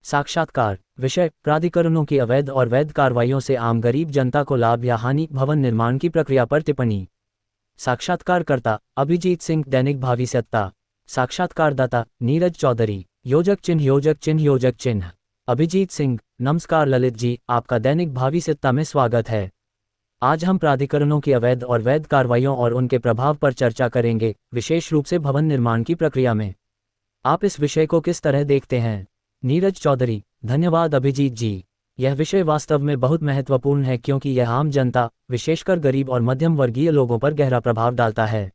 साक्षात्कार विषय प्राधिकरणों की अवैध और वैध कार्रवाइयों से आम गरीब जनता को लाभ या हानि। भवन निर्माण की प्रक्रिया पर टिप्पणी। साक्षात्कारकर्ता अभिजीत सिंह, दैनिक भावी सत्ता। साक्षात्कारदाता नीरज चौधरी, योजक चिन्ह योजक चिन्ह योजक चिन्ह। अभिजीत सिंह, नमस्कार ललित जी, आपका दैनिक भावी सत्ता में स्वागत है। आज हम प्राधिकरणों की अवैध और वैध कार्रवाइयों और उनके प्रभाव पर चर्चा करेंगे, विशेष रूप से भवन निर्माण की प्रक्रिया में। आप इस विषय को किस तरह देखते हैं? नीरज चौधरी, धन्यवाद अभिजीत जी। यह विषय वास्तव में बहुत महत्वपूर्ण है क्योंकि यह आम जनता, विशेषकर गरीब और मध्यम वर्गीय लोगों पर गहरा प्रभाव डालता है।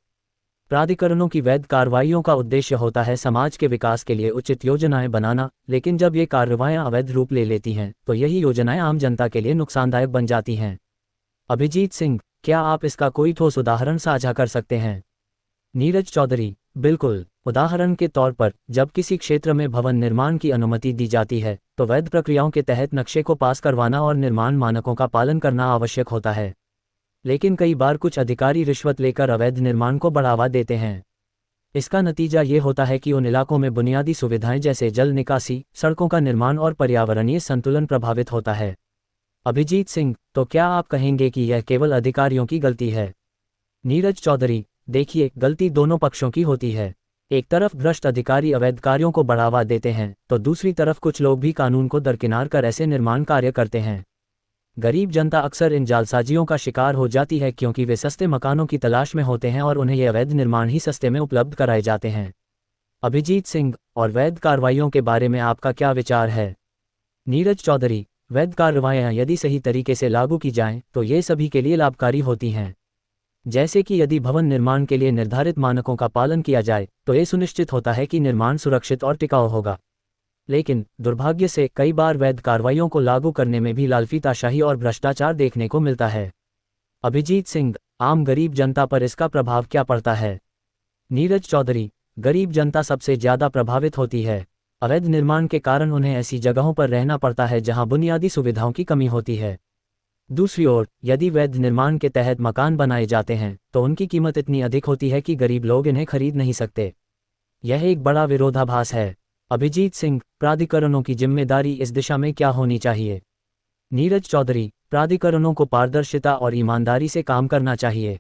प्राधिकरणों की वैध कार्रवाइयों का उद्देश्य होता है समाज के विकास के लिए उचित योजनाएं बनाना, लेकिन जब ये कार्रवाइयां अवैध रूप ले लेती हैं तो यही योजनाएं आम जनता के लिए नुकसानदायक बन जाती हैं। अभिजीत सिंह, क्या आप इसका कोई ठोस उदाहरण साझा कर सकते हैं? नीरज चौधरी, बिल्कुल। उदाहरण के तौर पर, जब किसी क्षेत्र में भवन निर्माण की अनुमति दी जाती है तो वैध प्रक्रियाओं के तहत नक्शे को पास करवाना और निर्माण मानकों का पालन करना आवश्यक होता है। लेकिन कई बार कुछ अधिकारी रिश्वत लेकर अवैध निर्माण को बढ़ावा देते हैं। इसका नतीजा ये होता है कि उन इलाकों में बुनियादी सुविधाएं जैसे जल निकासी, सड़कों का निर्माण और पर्यावरणीय संतुलन प्रभावित होता है। अभिजीत सिंह, तो क्या आप कहेंगे कि यह केवल अधिकारियों की गलती है? नीरज चौधरी, देखिए, गलती दोनों पक्षों की होती है। एक तरफ भ्रष्ट अधिकारी अवैध कार्यों को बढ़ावा देते हैं तो दूसरी तरफ कुछ लोग भी कानून को दरकिनार कर ऐसे निर्माण कार्य करते हैं। गरीब जनता अक्सर इन जालसाजियों का शिकार हो जाती है क्योंकि वे सस्ते मकानों की तलाश में होते हैं और उन्हें ये अवैध निर्माण ही सस्ते में उपलब्ध कराए जाते हैं। अभिजीत सिंह, और वैध कार्रवाइयों के बारे में आपका क्या विचार है? नीरज चौधरी, वैध कार्रवाइयाँ यदि सही तरीके से लागू की जाएं तो ये सभी के लिए लाभकारी होती हैं। जैसे कि यदि भवन निर्माण के लिए निर्धारित मानकों का पालन किया जाए तो ये सुनिश्चित होता है कि निर्माण सुरक्षित और टिकाऊ होगा। लेकिन दुर्भाग्य से कई बार वैध कार्रवाइयों को लागू करने में भी लालफीताशाही और भ्रष्टाचार देखने को मिलता है। अभिजीत सिंह, आम गरीब जनता पर इसका प्रभाव क्या पड़ता है? नीरज चौधरी, गरीब जनता सबसे ज्यादा प्रभावित होती है। अवैध निर्माण के कारण उन्हें ऐसी जगहों पर रहना पड़ता है जहां बुनियादी सुविधाओं की कमी होती है। दूसरी ओर, यदि वैध निर्माण के तहत मकान बनाए जाते हैं तो उनकी कीमत इतनी अधिक होती है कि गरीब लोग इन्हें खरीद नहीं सकते। यह एक बड़ा विरोधाभास है। अभिजीत सिंह, प्राधिकरणों की जिम्मेदारी इस दिशा में क्या होनी चाहिए? नीरज चौधरी, प्राधिकरणों को पारदर्शिता और ईमानदारी से काम करना चाहिए।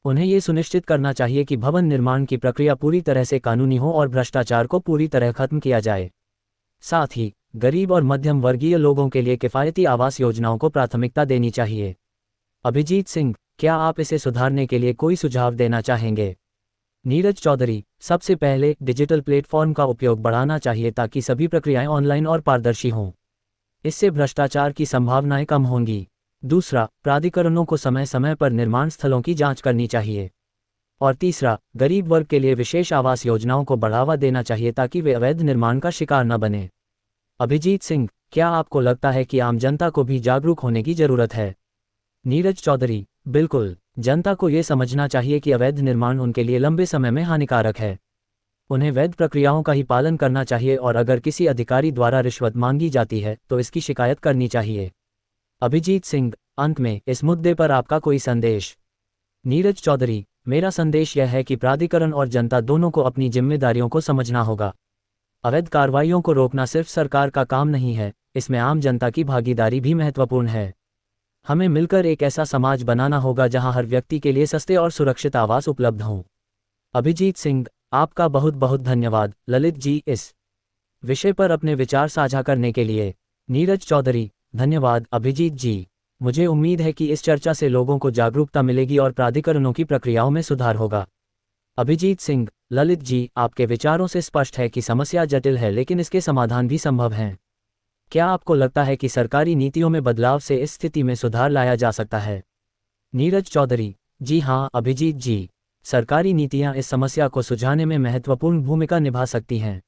उन्हें ये सुनिश्चित करना चाहिए कि भवन निर्माण की प्रक्रिया पूरी तरह से कानूनी हो और भ्रष्टाचार को पूरी तरह खत्म किया जाए। साथ ही गरीब और मध्यम वर्गीय लोगों के लिए किफ़ायती आवास योजनाओं को प्राथमिकता देनी चाहिए। अभिजीत सिंह, क्या आप इसे सुधारने के लिए कोई सुझाव देना चाहेंगे? नीरज चौधरी, सबसे पहले डिजिटल प्लेटफॉर्म का उपयोग बढ़ाना चाहिए ताकि सभी प्रक्रियाएं ऑनलाइन और पारदर्शी हों। इससे भ्रष्टाचार की संभावनाएं कम होंगी। दूसरा, प्राधिकरणों को समय समय पर निर्माण स्थलों की जांच करनी चाहिए। और तीसरा, गरीब वर्ग के लिए विशेष आवास योजनाओं को बढ़ावा देना चाहिए ताकि वे अवैध निर्माण का शिकार न बने। अभिजीत सिंह, क्या आपको लगता है कि आम जनता को भी जागरूक होने की जरूरत है? नीरज चौधरी, बिल्कुल। जनता को ये समझना चाहिए कि अवैध निर्माण उनके लिए लंबे समय में हानिकारक है। उन्हें वैध प्रक्रियाओं का ही पालन करना चाहिए और अगर किसी अधिकारी द्वारा रिश्वत मांगी जाती है तो इसकी शिकायत करनी चाहिए। अभिजीत सिंह, अंत में इस मुद्दे पर आपका कोई संदेश? नीरज चौधरी, मेरा संदेश यह है कि प्राधिकरण और जनता दोनों को अपनी जिम्मेदारियों को समझना होगा। अवैध कार्रवाइयों को रोकना सिर्फ सरकार का काम नहीं है, इसमें आम जनता की भागीदारी भी महत्वपूर्ण है। हमें मिलकर एक ऐसा समाज बनाना होगा जहां हर व्यक्ति के लिए सस्ते और सुरक्षित आवास उपलब्ध हों। अभिजीत सिंह, आपका बहुत बहुत धन्यवाद ललित जी इस विषय पर अपने विचार साझा करने के लिए। नीरज चौधरी, धन्यवाद अभिजीत जी। मुझे उम्मीद है कि इस चर्चा से लोगों को जागरूकता मिलेगी और प्राधिकरणों की प्रक्रियाओं में सुधार होगा। अभिजीत सिंह, ललित जी, आपके विचारों से स्पष्ट है कि समस्या जटिल है लेकिन इसके समाधान भी संभव हैं। क्या आपको लगता है कि सरकारी नीतियों में बदलाव से इस स्थिति में सुधार लाया जा सकता है? नीरज चौधरी, जी हाँ अभिजीत जी, सरकारी नीतियाँ इस समस्या को सुलझाने में महत्वपूर्ण भूमिका निभा सकती हैं।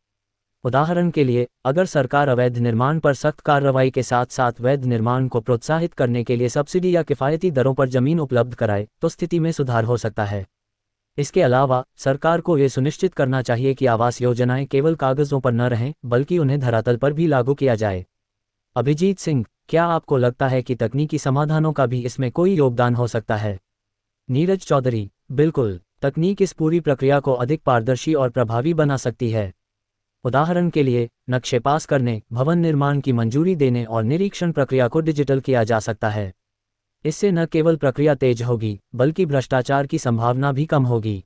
उदाहरण के लिए, अगर सरकार अवैध निर्माण पर सख्त कार्रवाई के साथ साथ वैध निर्माण को प्रोत्साहित करने के लिए सब्सिडी या किफ़ायती दरों पर जमीन उपलब्ध कराए तो स्थिति में सुधार हो सकता है। इसके अलावा सरकार को ये सुनिश्चित करना चाहिए कि आवास योजनाएं केवल कागजों पर न रहें बल्कि उन्हें धरातल पर भी लागू किया जाए। अभिजीत सिंह, क्या आपको लगता है कि तकनीकी समाधानों का भी इसमें कोई योगदान हो सकता है? नीरज चौधरी, बिल्कुल। तकनीक इस पूरी प्रक्रिया को अधिक पारदर्शी और प्रभावी बना सकती है। उदाहरण के लिए, नक्शे पास करने, भवन निर्माण की मंजूरी देने और निरीक्षण प्रक्रिया को डिजिटल किया जा सकता है। इससे न केवल प्रक्रिया तेज होगी, बल्कि भ्रष्टाचार की संभावना भी कम होगी।